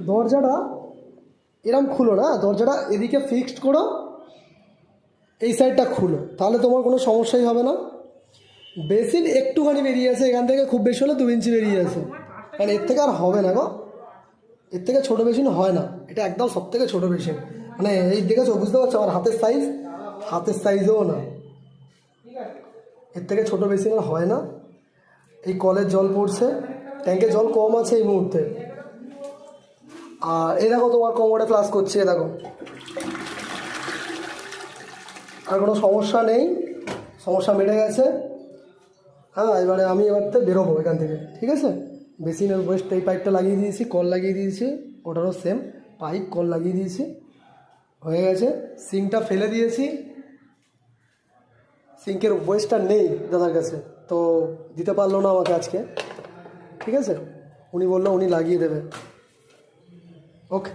দরজাটা এরম খুলো না, দরজাটা এদিকে ফিক্সড করো, এই সাইডটা খুলো, তাহলে তোমার কোনো সমস্যাই হবে না। বেসিন একটুখানি বেরিয়ে আছে এখান থেকে, খুব বেশি হলে 2 ইঞ্চি বেরিয়ে আছে, কারণ এর থেকে আর হবে না গো, এর থেকে ছোটো বেসিন হয় না, এটা একদম সব থেকে ছোটো বেসিন। মানে এই দেখেছো, বুঝতে পারছো আমার হাতের সাইজ, হাতের সাইজেও না, এর থেকে ছোটো বেসিন আর হয় না। এই কলের জল পড়ছে, ট্যাঙ্কে জল কম আছে এই মুহূর্তে। আর এই দেখো তোমার কোমরে ফ্লাশ করছে, এ দেখো, আর কোনো সমস্যা নেই, সমস্যা মিটে গেছে। হ্যাঁ, এবারে আমি এবার বেরোবো এখান থেকে, ঠিক আছে। বেসিনের ওয়েস্ট এই পাইপটা লাগিয়ে দিয়েছি, কল লাগিয়ে দিয়েছি, ওটারও সেম পাইপ কল লাগিয়ে দিয়েছি, হয়ে গেছে। সিঙ্কটা ফেলে দিয়েছি, সিঙ্কের ওয়েস্টটা নেই দাদার কাছে, তো দিতে পারলো না আমাকে আজকে, ঠিক আছে। উনি বললো উনি লাগিয়ে দেবে, ওকে।